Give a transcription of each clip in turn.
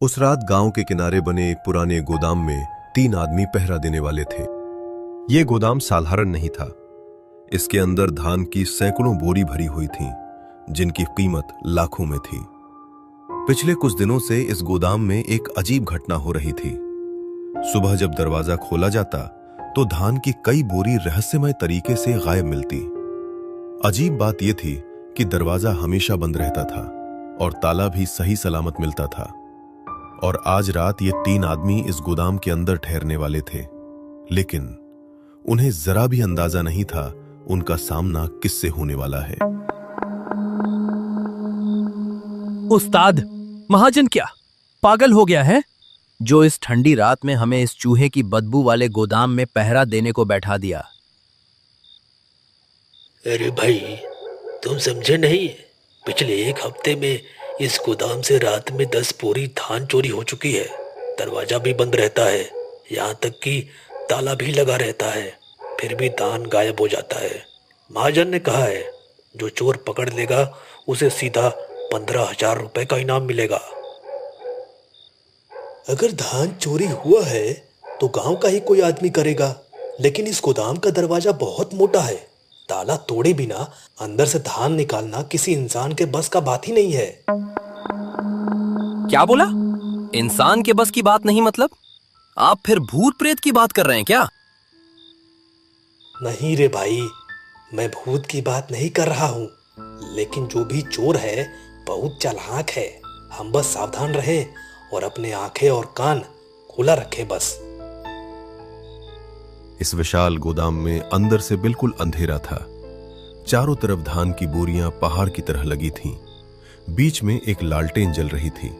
उस रात गांव के किनारे बने एक पुराने गोदाम में 3 आदमी पहरा देने वाले थे। यह गोदाम साधारण नहीं था। इसके अंदर धान की सैकड़ों बोरी भरी हुई थीं, जिनकी कीमत लाखों में थी। पिछले कुछ दिनों से इस गोदाम में एक अजीब घटना हो रही थी। सुबह जब दरवाजा खोला जाता तो धान की कई बोरी रहस्यमय तरीके से गायब मिलती। अजीब बात यह थी कि दरवाजा हमेशा बंद रहता था और ताला भी सही सलामत मिलता था। और आज रात ये 3 आदमी इस गोदाम के अंदर ठहरने वाले थे, लेकिन उन्हें जरा भी अंदाजा नहीं था उनका सामना किससे होने वाला है। उस्ताद, महाजन क्या पागल हो गया है जो इस ठंडी रात में हमें इस चूहे की बदबू वाले गोदाम में पहरा देने को बैठा दिया? अरे भाई, तुम समझे नहीं? पिछले 1 हफ्ते में इस गोदाम से रात में 10 बोरी धान चोरी हो चुकी है। दरवाजा भी बंद रहता है, यहाँ तक कि ताला भी लगा रहता है, फिर भी धान गायब हो जाता है। महाजन ने कहा है जो चोर पकड़ लेगा उसे सीधा 15,000 रुपए का इनाम मिलेगा। अगर धान चोरी हुआ है तो गांव का ही कोई आदमी करेगा, लेकिन इस गोदाम का दरवाजा बहुत मोटा है। ताला तोड़े बिना अंदर से धान निकालना किसी इंसान के बस का बात ही नहीं है। क्या बोला? इंसान के बस की बात नहीं मतलब? आप फिर भूत प्रेत की बात कर रहे हैं क्या? नहीं रे भाई, मैं भूत की बात नहीं कर रहा हूँ, लेकिन जो भी चोर है बहुत चालाक है। हम बस सावधान रहें और अपने आंखें और कान खुला रखें बस। इस विशाल गोदाम में अंदर से बिल्कुल अंधेरा था। चारों तरफ धान की बोरियां पहाड़ की तरह लगी थीं। बीच में एक लालटेन जल रही थी।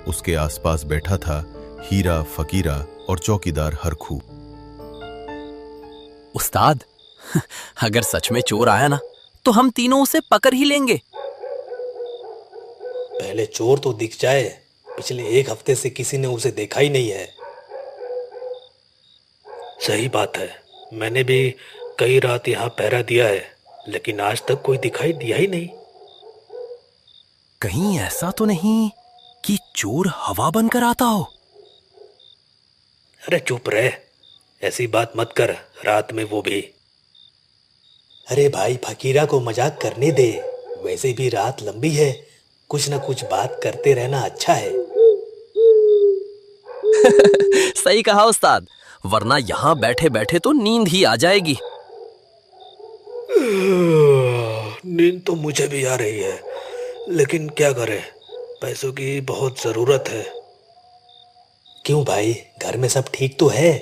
उसके आसपास बैठा था हीरा, फकीरा और चौकीदार हरखू। उस्ताद, अगर सच में चोर आया ना तो हम तीनों उसे पकड़ ही लेंगे। पहले चोर तो दिख जाए। पिछले 1 हफ्ते से किसी ने उसे देखा ही नहीं है। सही बात है, मैंने भी कई रात यहाँ पहरा दिया है, लेकिन आज तक कोई दिखाई दिया ही नहीं। कहीं ऐसा तो नहीं कि चोर हवा बनकर आता हो? अरे चुप रहे, ऐसी बात मत कर, रात में वो भी। अरे भाई, फकीरा को मजाक करने दे, वैसे भी रात लंबी है, कुछ ना कुछ बात करते रहना अच्छा है। सही कहा उस्ताद, वरना यहाँ बैठे बैठे तो नींद ही आ जाएगी। नींद तो मुझे भी आ रही है, लेकिन क्या करें, पैसों की बहुत जरूरत है। क्यों भाई, घर में सब ठीक तो है?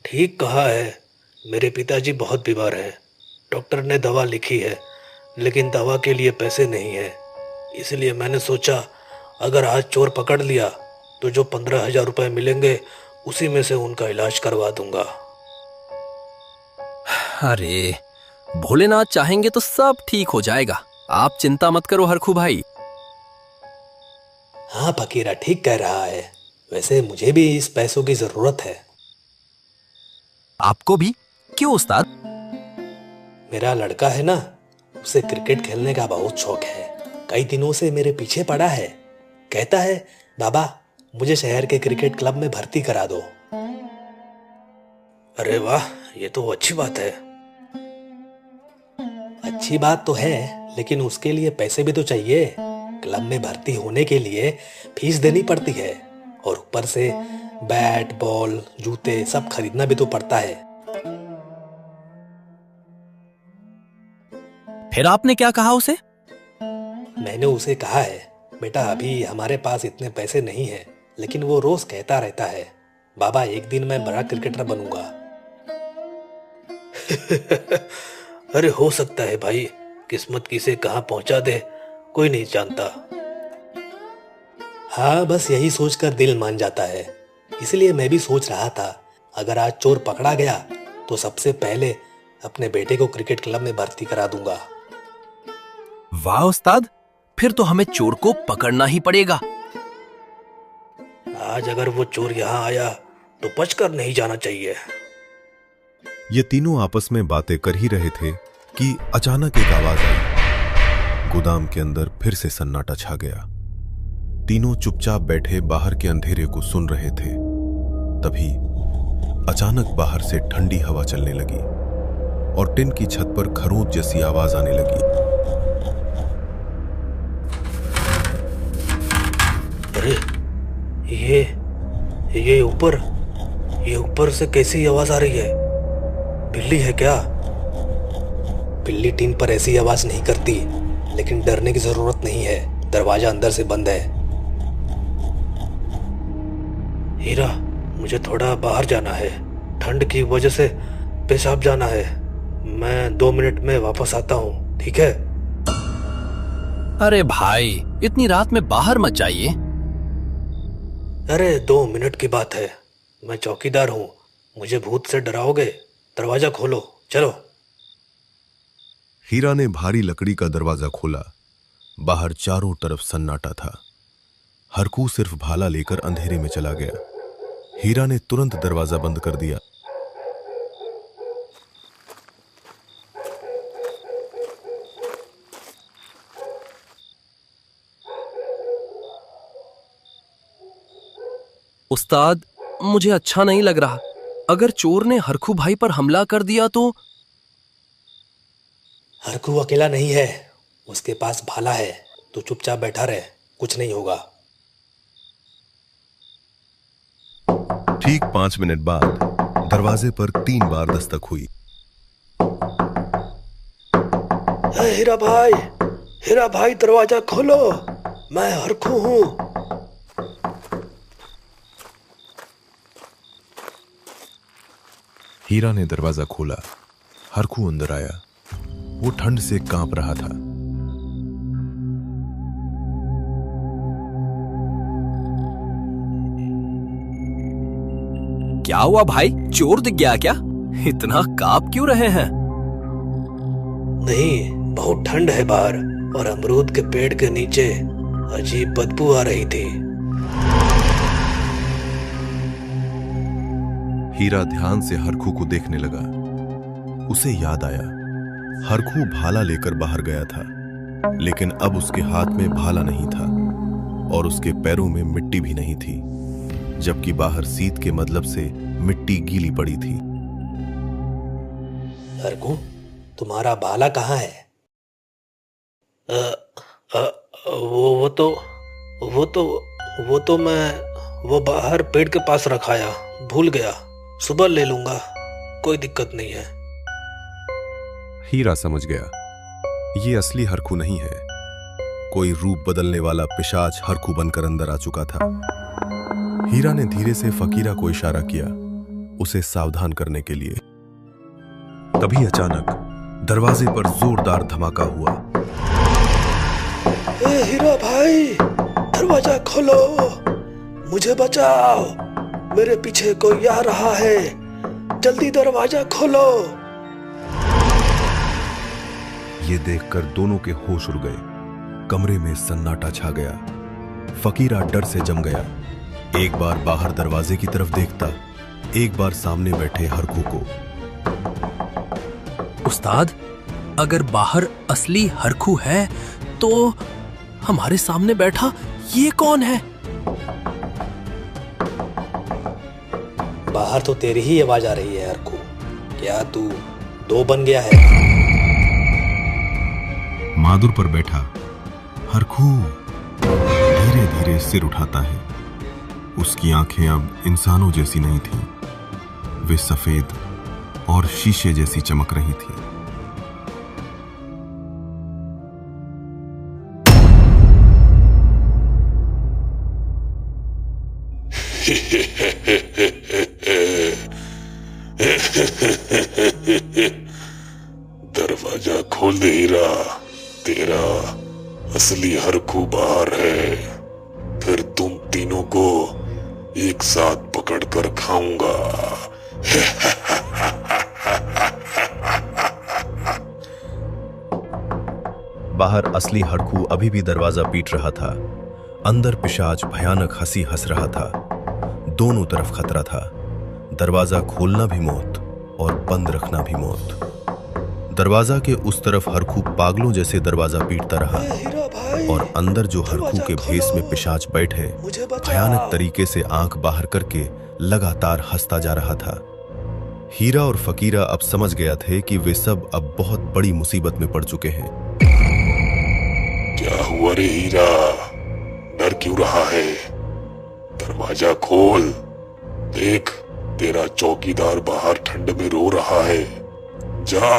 ठीक कहा है, मेरे पिताजी बहुत बीमार हैं। डॉक्टर ने दवा लिखी है, लेकिन दवा के लिए पैसे नहीं है। इसलिए मैंने सोचा अगर आज चोर पकड़ लिया तो जो 15,000 रुपए मिलेंगे उसी में से उनका इलाज करवा दूंगा। अरे, भोलेनाथ चाहेंगे तो सब ठीक हो जाएगा, आप चिंता मत करो हरखू भाई। हाँ फकीरा ठीक कह रहा है, वैसे मुझे भी इस पैसों की जरूरत है। आपको भी? क्यों उस्ताद? मेरा लड़का है ना, उसे क्रिकेट खेलने का बहुत शौक है। कई दिनों से मेरे पीछे पड़ा है। कहता है बाबा, मुझे शहर के क्रिकेट क्लब में भर्ती करा दो। अरे वाह, ये तो अच्छी बात है। अच्छी बात तो है, लेकिन उसके लिए पैसे भी तो चाहिए। क्लब में भर्ती होने के लिए फीस देनी पड़ती है, और ऊपर से बैट, बॉल, जूते सब खरीदना भी तो पड़ता है। फिर आपने क्या कहा उसे? मैंने उसे कहा है, बेटा अभी हमारे पास इतने पैसे नहीं है, लेकिन वो रोज कहता रहता है बाबा एक दिन मैं बड़ा क्रिकेटर बनूंगा। अरे हो सकता है भाई, किस्मत किसे कहां पहुंचा दे कोई नहीं जानता। हाँ, बस यही सोचकर दिल मान जाता है। इसलिए मैं भी सोच रहा था अगर आज चोर पकड़ा गया तो सबसे पहले अपने बेटे को क्रिकेट क्लब में भर्ती करा दूंगा। वाह उस्ताद, फिर तो हमें चोर को पकड़ना ही पड़ेगा। आज अगर वो चोर यहाँ आया तो बचकर नहीं जाना चाहिए। ये तीनों आपस में बातें कर ही रहे थे कि अचानक एक आवाज आई। गोदाम के अंदर फिर से सन्नाटा छा गया। तीनों चुपचाप बैठे बाहर के अंधेरे को सुन रहे थे। तभी अचानक बाहर से ठंडी हवा चलने लगी और टिन की छत पर खरोंच जैसी आवाज आने लगी। अरे ये ऊपर से कैसी आवाज आ रही है? बिल्ली है क्या? बिल्ली टीन पर ऐसी आवाज नहीं करती, लेकिन डरने की जरूरत नहीं है, दरवाजा अंदर से बंद है। हीरा, मुझे थोड़ा बाहर जाना है, ठंड की वजह से पेशाब जाना है। मैं 2 मिनट में वापस आता हूँ, ठीक है? अरे भाई, इतनी रात में बाहर मत जाइए। अरे 2 मिनट की बात है, मैं चौकीदार हूँ, मुझे भूत से डराओगे? दरवाजा खोलो, चलो। हीरा ने भारी लकड़ी का दरवाजा खोला। बाहर चारों तरफ सन्नाटा था। हरकू सिर्फ भाला लेकर अंधेरे में चला गया। हीरा ने तुरंत दरवाजा बंद कर दिया। उस्ताद, मुझे अच्छा नहीं लग रहा। अगर चोर ने हरखू भाई पर हमला कर दिया तो? हरकू अकेला नहीं है, उसके पास भाला है। तू चुपचाप बैठा रहे, कुछ नहीं होगा। ठीक 5 मिनट बाद दरवाजे पर 3 बार दस्तक हुई। हीरा भाई, दरवाजा खोलो, मैं हरखू हूँ। हीरा ने दरवाजा खोला। हरखू अंदर आया। वो ठंड से कांप रहा था। क्या हुआ भाई, चोर दिख गया क्या? इतना कांप क्यों रहे हैं? नहीं, बहुत ठंड है बाहर और अमरूद के पेड़ के नीचे अजीब बदबू आ रही थी। हीरा ध्यान से हरखू को देखने लगा। उसे याद आया, हरखू भाला लेकर बाहर गया था, लेकिन अब उसके हाथ में भाला नहीं था और उसके पैरों में मिट्टी भी नहीं थी, जबकि बाहर शीत के मतलब से मिट्टी गीली पड़ी थी। हरखू, तुम्हारा भाला कहाँ है? वो तो मैं बाहर पेड़ के पास रखाया, भूल गया। सुबह ले लूंगा, कोई दिक्कत नहीं है। हीरा समझ गया, ये असली हरखू नहीं है। कोई रूप बदलने वाला पिशाच हरखू बनकर अंदर आ चुका था। हीरा ने धीरे से फकीरा को इशारा किया, उसे सावधान करने के लिए। तभी अचानक दरवाजे पर जोरदार धमाका हुआ। हीरा भाई, दरवाजा खोलो, मुझे बचाओ, मेरे पीछे कोई आ रहा है, जल्दी दरवाजा खोलो। ये देखकर दोनों के होश उड़ गए। कमरे में सन्नाटा छा गया। फकीरा डर से जम गया। एक बार बाहर दरवाजे की तरफ देखता, एक बार सामने बैठे हरखू को। उस्ताद, अगर बाहर असली हरखू है तो हमारे सामने बैठा ये कौन है? बाहर तो तेरी ही आवाज आ रही है हरखू। क्या तू 2 बन गया है? मादुर पर बैठा हरखू धीरे धीरे सिर उठाता है। उसकी आंखें अब इंसानों जैसी नहीं थीं, वे सफेद और शीशे जैसी चमक रही थीं। दरवाजा खोल दे हीरा, तेरा असली हरखू बाहर है। फिर तुम तीनों को एक साथ पकड़कर खाऊंगा। बाहर असली हरखू अभी भी दरवाजा पीट रहा था। अंदर पिशाच भयानक हंसी हंस रहा था। दोनों तरफ खतरा था। दरवाजा खोलना भी मौत और बंद रखना भी मौत। दरवाजा के उस तरफ हरखू पागलों जैसे दरवाजा पीटता रहा। हीरा भाई, और अंदर जो हरकू के भेस में पिशाच बैठे भयानक तरीके से आंख बाहर करके लगातार हंसता जा रहा था। हीरा और फकीरा अब समझ गया थे कि वे सब अब बहुत बड़ी मुसीबत में पड़ चुके हैं। क्या हुआ रे हीरा, डर क्यों रहा है? दरवाजा खोल, देख तेरा चौकीदार बाहर ठंड में रो रहा है, जा।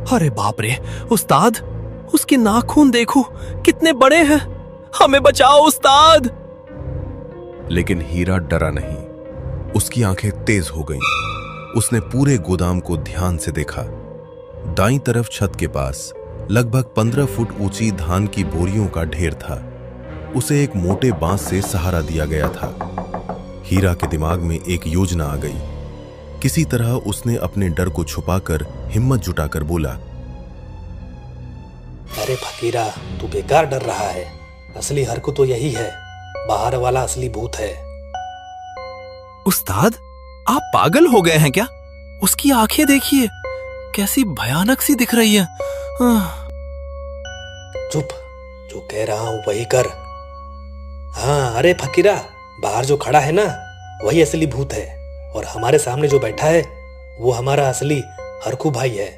अरे बाप रे उस्ताद, उसके नाखून देखो कितने बड़े हैं, हमें बचाओ उस्ताद। लेकिन हीरा डरा नहीं, उसकी आंखें तेज हो गईं। उसने पूरे गोदाम को ध्यान से देखा। दाईं तरफ छत के पास लगभग 15 फुट ऊंची धान की बोरियों का ढेर था। उसे एक मोटे बांस से सहारा दिया गया था। हीरा के दिमाग में एक योजना आ गई। किसी तरह उसने अपने डर को छुपाकर हिम्मत जुटाकर बोला, अरे फकीरा, तू बेकार डर रहा है। असली हरकू तो यही है, बाहर वाला असली भूत है। उस्ताद, आप पागल हो गए हैं क्या? उसकी आंखें देखिए कैसी भयानक सी दिख रही है। चुप, जो कह रहा हूं वही कर। हाँ, अरे फकीरा, बाहर जो खड़ा है ना वही असली भूत है, और हमारे सामने जो बैठा है वो हमारा असली हरकू भाई है।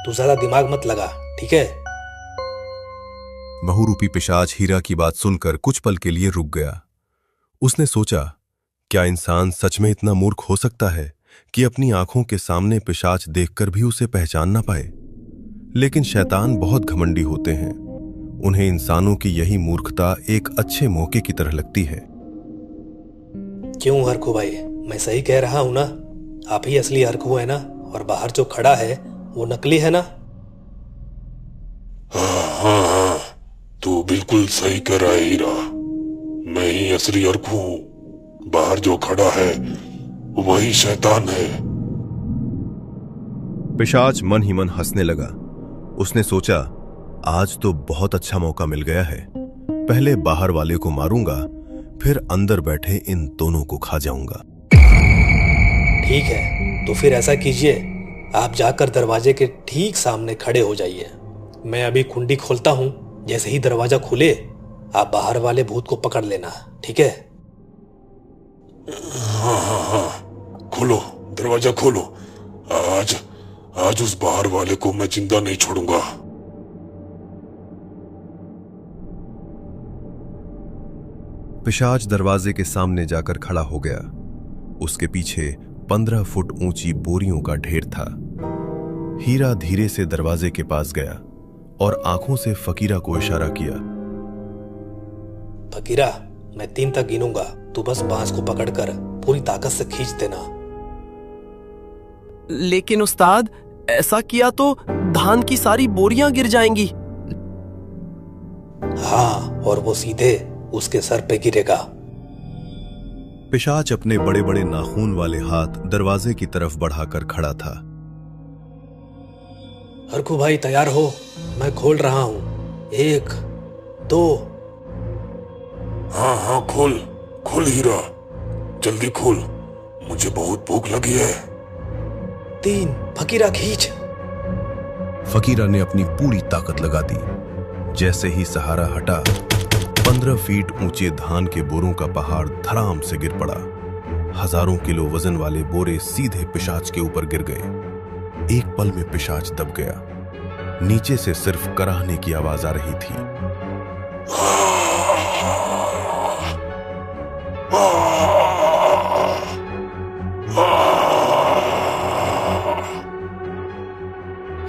तू ज्यादा दिमाग मत लगा, ठीक है? बहुरूपी पिशाच हीरा की बात सुनकर कुछ पल के लिए रुक गया। उसने सोचा, क्या इंसान सच में इतना मूर्ख हो सकता है कि अपनी आंखों के सामने पिशाच देखकर भी उसे पहचान ना पाए? लेकिन शैतान बहुत घमंडी होते हैं। उन्हें इंसानों की यही मूर्खता एक अच्छे मौके की तरह लगती है। क्यों हरकू भाई, मैं सही कह रहा हूं ना? आप ही असली हरकू है ना, और बाहर जो खड़ा है वो नकली है ना? हाँ, तू बिल्कुल सही कह रहा है हीरा। मैं ही असली हरकू हूं, बाहर जो खड़ा है वही शैतान है। पिशाच मन ही मन हंसने लगा। उसने सोचा, आज तो बहुत अच्छा मौका मिल गया है। पहले बाहर वाले को मारूंगा, फिर अंदर बैठे इन दोनों को खा जाऊंगा। ठीक है, तो फिर ऐसा कीजिए, आप जाकर दरवाजे के ठीक सामने खड़े हो जाइए। मैं अभी कुंडी खोलता हूं, जैसे ही दरवाजा खुले आप बाहर वाले भूत को पकड़ लेना, ठीक है? हाँ, खोलो, दरवाजा खोलो। आज उस बाहर वाले को मैं जिंदा नहीं छोड़ूंगा। पिशाच दरवाजे के सामने जाकर खड़ा हो गया। उसके पीछे 15 फुट ऊंची बोरियों का ढेर था। हीरा धीरे से दरवाजे के पास गया और आंखों से फकीरा को इशारा किया। फकीरा, मैं 3 तक गिनूंगा, तू बस बांस को पकड़कर पूरी ताकत से खींच देना। लेकिन उस्ताद, ऐसा किया तो धान की सारी बोरियां गिर जाएंगी। हाँ, और वो सीधे उसके सर पे गिरेगा। पिशाच अपने बड़े बड़े नाखून वाले हाथ दरवाजे की तरफ बढ़ाकर खड़ा था। हरकू भाई तैयार हो, मैं खोल रहा हूं। 1, 2। हाँ, खोल हीरा, जल्दी खोल, मुझे बहुत भूख लगी है। 3, फकीरा खींच। फकीरा ने अपनी पूरी ताकत लगा दी। जैसे ही सहारा हटा, 15 फीट ऊंचे धान के बोरों का पहाड़ धड़ाम से गिर पड़ा। हजारों किलो वजन वाले बोरे सीधे पिशाच के ऊपर गिर गए। एक पल में पिशाच दब गया। नीचे से सिर्फ कराहने की आवाज आ रही थी।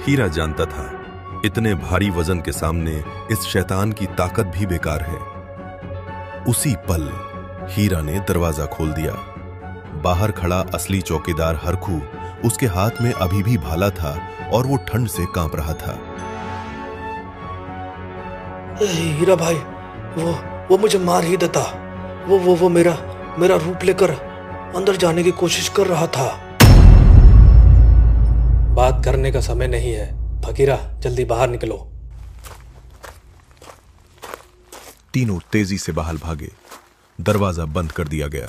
हीरा जानता था, इतने भारी वजन के सामने इस शैतान की ताकत भी बेकार है। उसी पल हीरा ने दरवाजा खोल दिया। बाहर खड़ा असली चौकीदार हरकू उसके हाथ में अभी भी भाला था और वो ठंड से कांप रहा था। हीरा भाई, वो मुझे मार ही देता। वो मेरा रूप लेकर अंदर जाने की कोशिश कर रहा था। बात करने का समय नहीं है, फकीरा जल्दी बाहर निकलो। तीनों तेजी से बाहर भागे। दरवाजा बंद कर दिया गया।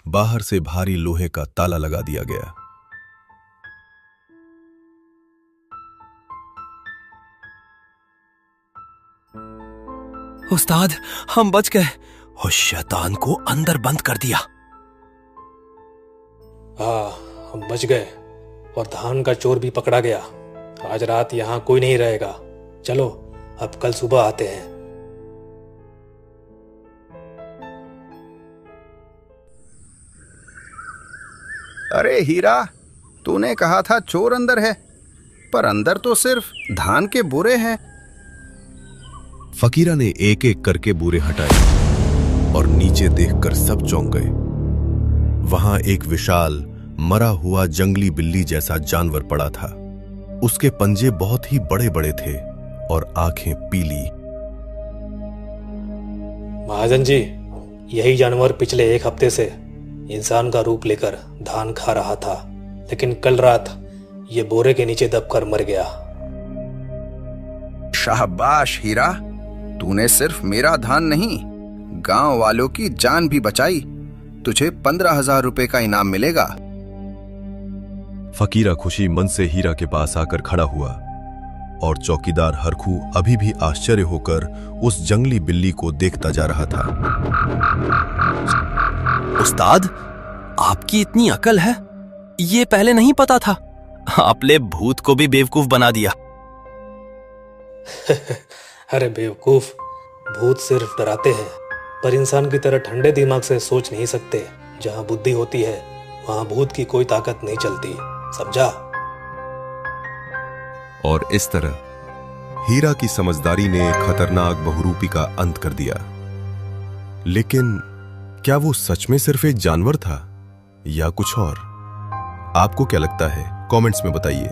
बाहर से भारी लोहे का ताला लगा दिया गया। उस्ताद, हम बच गए। उस शैतान को अंदर बंद कर दिया। हाँ, हम बच गए और धान का चोर भी पकड़ा गया। आज रात यहाँ कोई नहीं रहेगा। चलो, अब कल सुबह आते हैं। अरे हीरा, तूने कहा था चोर अंदर है, पर अंदर तो सिर्फ धान के बोरे हैं। फकीरा ने एक एक करके बोरे हटाए और नीचे देखकर सब चौंक गए। वहां एक विशाल मरा हुआ जंगली बिल्ली जैसा जानवर पड़ा था। उसके पंजे बहुत ही बड़े बड़े थे और आंखें पीली। महाजन जी, यही जानवर पिछले एक हफ्ते से इंसान का रूप लेकर धान खा रहा था, लेकिन कल रात ये बोरे के नीचे दबकर मर गया। शाबाश हीरा, तूने सिर्फ मेरा धान नहीं, गांव वालों की जान भी बचाई। तुझे 15,000 रुपए का इनाम मिलेगा। फकीरा खुशी मन से हीरा के पास आकर खड़ा हुआ और चौकीदार हरखू अभी भी आश्चर्य होकर उस जंगली बिल्ली को देखता जा रहा था। उस्ताद, आपकी इतनी अकल है, ये पहले नहीं पता था। आपने भूत को भी बेवकूफ बना दिया। अरे बेवकूफ, भूत सिर्फ डराते हैं, पर इंसान की तरह ठंडे दिमाग से सोच नहीं सकते। जहां बुद्धि होती है वहां भूत की कोई ताकत नहीं चलती, समझा? और इस तरह हीरा की समझदारी ने खतरनाक बहुरूपी का अंत कर दिया। लेकिन क्या वो सच में सिर्फ एक जानवर था या कुछ और? आपको क्या लगता है? कमेंट्स में बताइए।